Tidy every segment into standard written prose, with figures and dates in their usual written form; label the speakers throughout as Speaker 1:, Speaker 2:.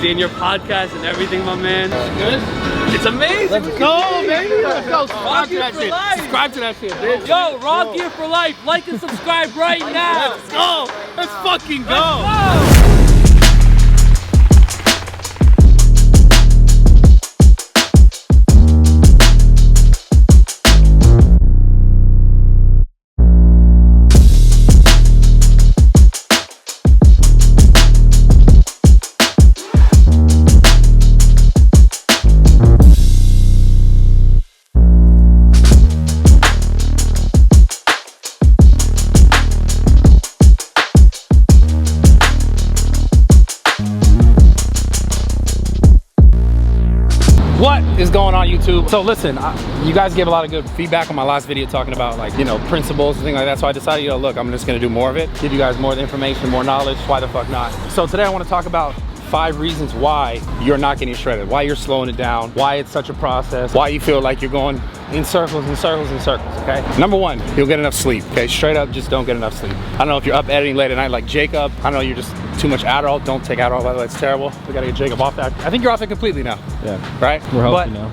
Speaker 1: seeing your podcast and everything, my man.
Speaker 2: Good?
Speaker 1: It's amazing.
Speaker 2: Let's go, baby. Let's go.
Speaker 1: Subscribe to that shit.
Speaker 2: Subscribe to that shit, bitch.
Speaker 1: Yo, Raw Gear for Life. Like and subscribe right now.
Speaker 2: Let's go. Let's fucking go.
Speaker 1: Let's go.
Speaker 2: What is going on, YouTube? So listen, you guys gave a lot of good feedback on my last video talking about, like, you know, principles and things like that. So I decided, you know, look, I'm just gonna do more of it, give you guys more information, more knowledge. Why the fuck not? So today I want to talk about 5 reasons why you're not getting shredded, why you're slowing it down, why it's such a process, why you feel like you're going in circles and circles and circles, okay? Number 1, you'll get enough sleep, okay? Straight up, just don't get enough sleep. I don't know if you're up editing late at night like Jacob. I know you're just too much Adderall. Don't take Adderall, by the way, it's terrible. We gotta get Jacob off that. I think you're off it completely now. Yeah. Right?
Speaker 3: We're healthy now.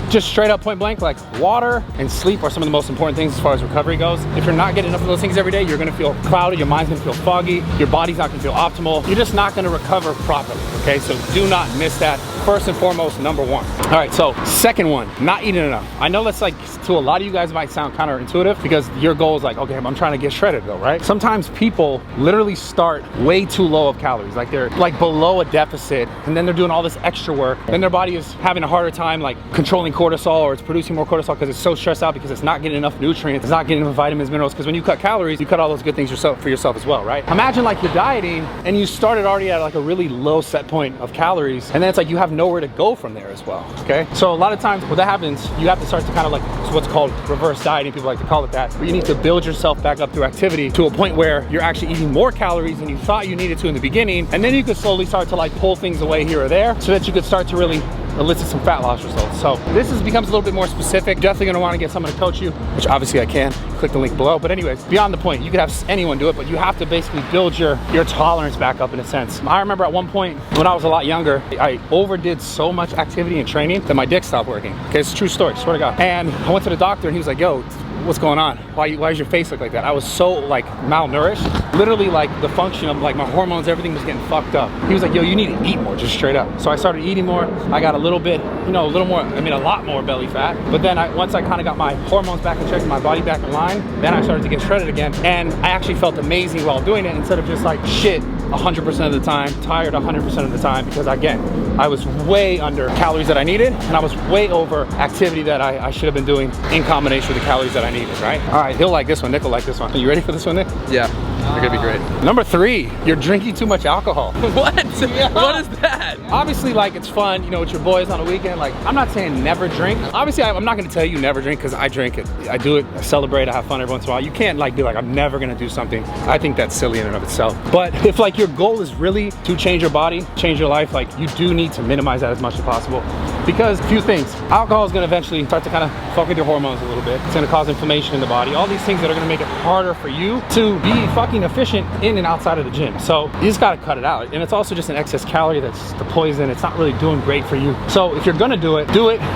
Speaker 2: Just straight up point blank, like water and sleep are some of the most important things as far as recovery goes. If you're not getting enough of those things every day, you're gonna feel clouded, your mind's gonna feel foggy, your body's not gonna feel optimal. You're just not gonna recover properly, okay? So do not miss that. First and foremost, number 1. All right, so second one, not eating enough. I know that's, like, to a lot of you guys might sound counterintuitive because your goal is like, okay, I'm trying to get shredded though, right? Sometimes people literally start way too low of calories. Like they're like below a deficit and then they're doing all this extra work. Then their body is having a harder time like controlling cortisol, or it's producing more cortisol because it's so stressed out because it's not getting enough nutrients, it's not getting enough vitamins, minerals, because when you cut calories, you cut all those good things for yourself as well, right? Imagine like you're dieting and you started already at like a really low set point of calories, and then it's like you have nowhere to go from there as well, okay? So a lot of times when that happens, you have to start to kind of like, it's what's called reverse dieting, people like to call it that, where you need to build yourself back up through activity to a point where you're actually eating more calories than you thought you needed to in the beginning, and then you could slowly start to like pull things away here or there so that you could start to really elicit some fat loss results. So this becomes a little bit more specific. Definitely gonna wanna get someone to coach you, which obviously I can. Click the link below. But anyways, beyond the point, you could have anyone do it, but you have to basically build your tolerance back up in a sense. I remember at one point when I was a lot younger, I overdid so much activity and training that my dick stopped working. Okay, it's a true story, swear to God. And I went to the doctor and he was like, yo, what's going on? Why does your face look like that? I was so like malnourished. Literally like the function of like my hormones, everything was getting fucked up. He was like, yo, you need to eat more, just straight up. So I started eating more. I got a little bit, you know, a little more, I mean a lot more belly fat. But then once I kind of got my hormones back in check and my body back in line, then I started to get shredded again. And I actually felt amazing while doing it instead of just like shit 100% of the time, tired 100% of the time, because again, I was way under calories that I needed and I was way over activity that I should have been doing in combination with the calories that I needed, right? All right, he'll like this one, Nick will like this one. Are you ready for this one, Nick?
Speaker 3: Yeah, they're gonna be great.
Speaker 2: Number 3, you're drinking too much alcohol.
Speaker 1: What?
Speaker 2: Yeah.
Speaker 1: What is that?
Speaker 2: Obviously, like, it's fun, you know, with your boys on the weekend. Like, I'm not saying never drink. Obviously, I'm not gonna tell you never drink because I drink it. I do it, I celebrate, I have fun every once in a while. You can't like be like, I'm never gonna do something. I think that's silly in and of itself. But if like your goal is really to change your body, change your life, like you do need to minimize that as much as possible. Because a few things, alcohol is gonna eventually start to kind of fuck with your hormones a little bit. It's gonna cause inflammation in the body. All these things that are gonna make it harder for you to be fucking efficient in and outside of the gym. So you just gotta cut it out. And it's also just an excess calorie that's the poison. It's not really doing great for you. So if you're gonna do it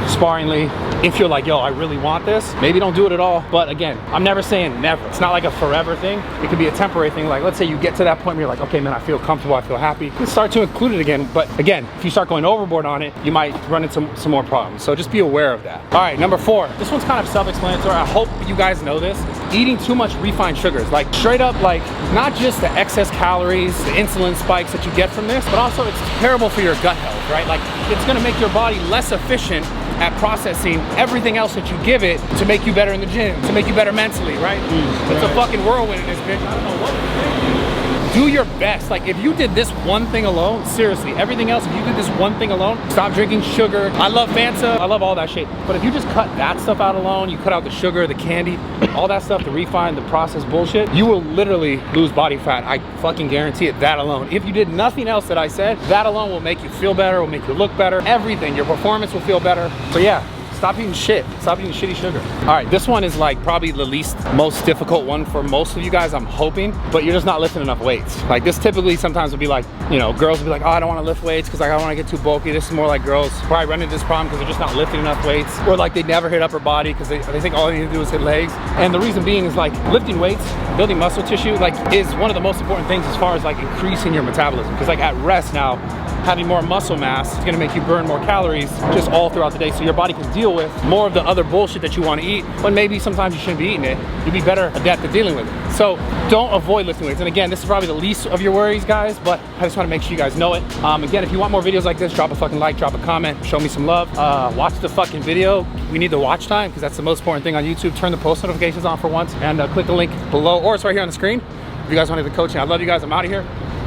Speaker 2: sparingly. If you're like, yo, I really want this, maybe don't do it at all. But again, I'm never saying never. It's not like a forever thing. It could be a temporary thing. Like, let's say you get to that point where you're like, okay, man, I feel comfortable, I feel happy. You can start to include it again. But again, if you start going overboard on it, you might run into some more problems. So just be aware of that. All right, number 4. This one's kind of self-explanatory. I hope you guys know this. Eating too much refined sugars, like straight up, like not just the excess calories, the insulin spikes that you get from this, but also it's terrible for your gut health, right? Like it's gonna make your body less efficient at processing everything else that you give it to make you better in the gym, to make you better mentally, right? It's a fucking whirlwind in this bitch. I don't know what to think. Do your best. Like if you did this one thing alone, seriously, everything else, if you did this one thing alone, stop drinking sugar. I love Fanta, I love all that shit. But if you just cut that stuff out alone, you cut out the sugar, the candy, all that stuff, the refined, the processed bullshit, you will literally lose body fat. I fucking guarantee it, that alone. If you did nothing else that I said, that alone will make you feel better, will make you look better, everything. Your performance will feel better. So yeah, Stop eating shit. Stop eating shitty sugar. All right, this one is like probably the most difficult one for most of you guys, I'm hoping, but you're just not lifting enough weights. Like this typically sometimes would be like, you know, girls will be like, oh, I don't want to lift weights because I don't want to get too bulky. This is more like girls probably run into this problem because they're just not lifting enough weights, or like they never hit upper body because they think all they need to do is hit legs. And the reason being is like lifting weights, building muscle tissue, like is one of the most important things as far as like increasing your metabolism. Because like at rest now, having more muscle mass is gonna make you burn more calories just all throughout the day, so your body can deal with more of the other bullshit that you want to eat, but maybe sometimes you shouldn't be eating it. You'd be better adept at dealing with it. So don't avoid lifting weights. And again, this is probably the least of your worries, guys, but I just want to make sure you guys know it. Again, if you want more videos like this, drop a fucking like, drop a comment, show me some love. Watch the fucking video. We need the watch time because that's the most important thing on YouTube. Turn the post notifications on for once, and click the link below, or it's right here on the screen if you guys want to do the coaching. I love you guys. I'm out of here.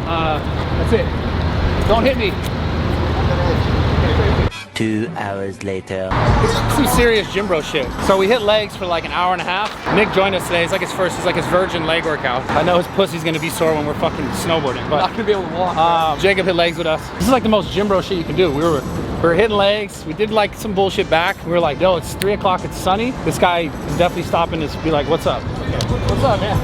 Speaker 2: That's it. Don't hit me.
Speaker 3: 2 hours later.
Speaker 2: Some serious gym bro shit. So we hit legs for like an hour and a half. Nick joined us today. It's like his virgin leg workout. I know his pussy's gonna be sore when we're fucking snowboarding, but
Speaker 1: Not gonna be able to walk.
Speaker 2: Jacob hit legs with us. This is like the most gym bro shit you can do. We were hitting legs. We did like some bullshit back. We were like, yo, it's 3 o'clock, it's sunny. This guy is definitely stopping to be like, what's up? What's up, man?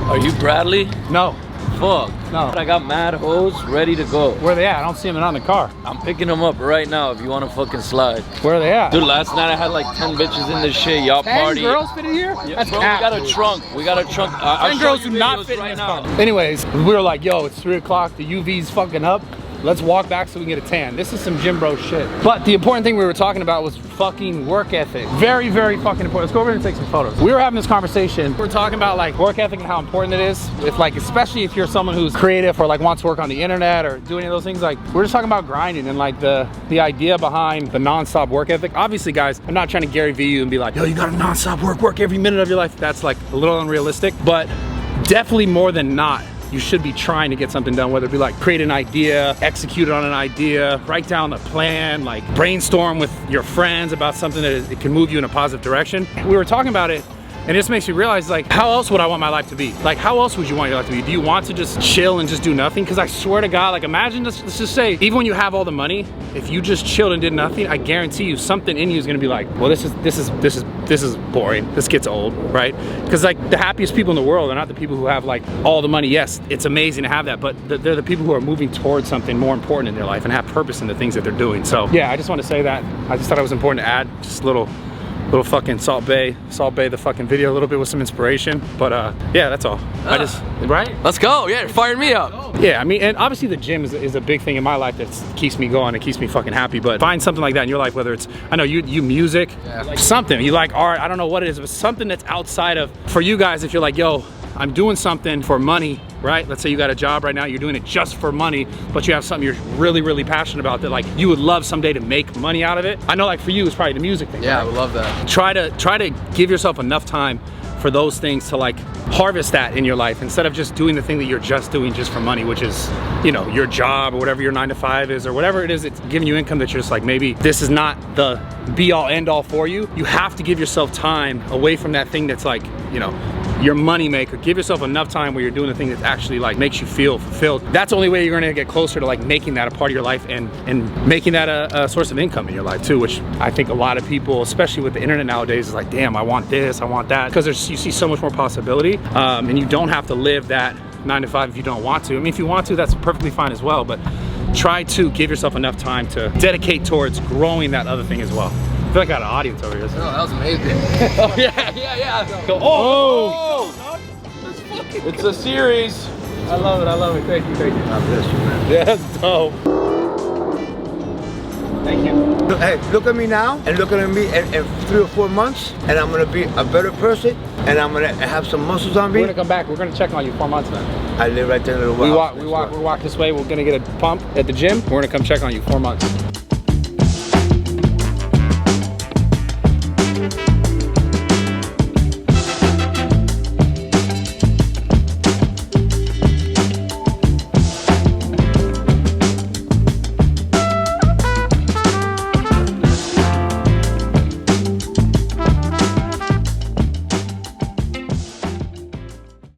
Speaker 1: Are you Bradley?
Speaker 2: No.
Speaker 1: Fuck.
Speaker 2: No.
Speaker 1: I got mad hoes ready to go.
Speaker 2: Where are they at? I don't see them in on the car.
Speaker 1: I'm picking them up right now if you want to fucking slide.
Speaker 2: Where are they at?
Speaker 1: Dude, last night I had like 10 bitches in this shit. Y'all
Speaker 2: 10
Speaker 1: party.
Speaker 2: girls fit in here?
Speaker 1: Yeah,
Speaker 2: That's
Speaker 1: bro,
Speaker 2: cap,
Speaker 1: we got a
Speaker 2: dude.
Speaker 1: trunk. We got a trunk.
Speaker 2: 10 girls do not fit in this car. Anyways, we were like, yo, it's 3 o'clock. The UV's fucking up. Let's walk back so we can get a tan. This is some gym bro shit. But the important thing we were talking about was fucking work ethic. Very, very fucking important. Let's go over here and take some photos. We were having this conversation. We're talking about like work ethic and how important it is. If like, especially if you're someone who's creative or like wants to work on the internet or do any of those things, like we're just talking about grinding and like the idea behind the non-stop work ethic. Obviously guys, I'm not trying to Gary Vee you and be like, yo, you gotta non-stop work every minute of your life. That's like a little unrealistic, but definitely more than not, you should be trying to get something done, whether it be like create an idea, execute on an idea, write down a plan, like brainstorm with your friends about something that it can move you in a positive direction. We were talking about it, and it just makes you realize, like, how else would I want my life to be? Like, how else would you want your life to be? Do you want to just chill and just do nothing? Because I swear to God, like, imagine this, let's just say, even when you have all the money, if you just chilled and did nothing, I guarantee you something in you is gonna be like, well, this is boring. This gets old, right? Because like the happiest people in the world are not the people who have like all the money. Yes, it's amazing to have that, but they're the people who are moving towards something more important in their life and have purpose in the things that they're doing. So yeah, I just want to say that. I just thought it was important to add just a little fucking Salt Bay the fucking video a little bit with some inspiration. But yeah, that's all. Right?
Speaker 1: Let's go. Yeah, fire me up.
Speaker 2: Yeah, I mean, and obviously the gym is a big thing in my life that keeps me going, it keeps me fucking happy. But find something like that in your life, whether it's, I know you music, like something, you like art, I don't know what it is, but something that's outside of, for you guys, if you're like, yo, I'm doing something for money, right? Let's say you got a job right now, you're doing it just for money, but you have something you're really, really passionate about that like you would love someday to make money out of it. I know like for you, it's probably the music thing.
Speaker 1: Yeah,
Speaker 2: right?
Speaker 1: I would love that.
Speaker 2: Try to give yourself enough time for those things to like harvest that in your life instead of just doing the thing that you're just doing just for money, which is, you know, your job or whatever your 9 to 5 is or whatever it is, it's giving you income that you're just like, maybe this is not the be all end all for you. You have to give yourself time away from that thing that's like, you know, your money maker. Give yourself enough time where you're doing the thing that actually like makes you feel fulfilled. That's the only way you're gonna get closer to like making that a part of your life and making that a source of income in your life too, which I think a lot of people, especially with the internet nowadays, is like, damn, I want this, I want that, because you see so much more possibility, and you don't have to live that 9 to 5 if you don't want to. I mean, if you want to, that's perfectly fine as well, but try to give yourself enough time to dedicate towards growing that other thing as well. I feel like I got an audience over here.
Speaker 1: No, that was amazing. Oh yeah. Go,
Speaker 2: oh!
Speaker 1: It's a series.
Speaker 2: I love it, thank you.
Speaker 4: God bless you, man.
Speaker 2: Yeah, that's dope. Thank you.
Speaker 4: Hey, look at me now and look at me in 3 or 4 months, and I'm gonna be a better person, and I'm gonna have some muscles on me.
Speaker 2: We're gonna come back. We're gonna check on you 4 months now.
Speaker 4: I live right there in the
Speaker 2: We walk this way. We're gonna get a pump at the gym. We're gonna come check on you 4 months.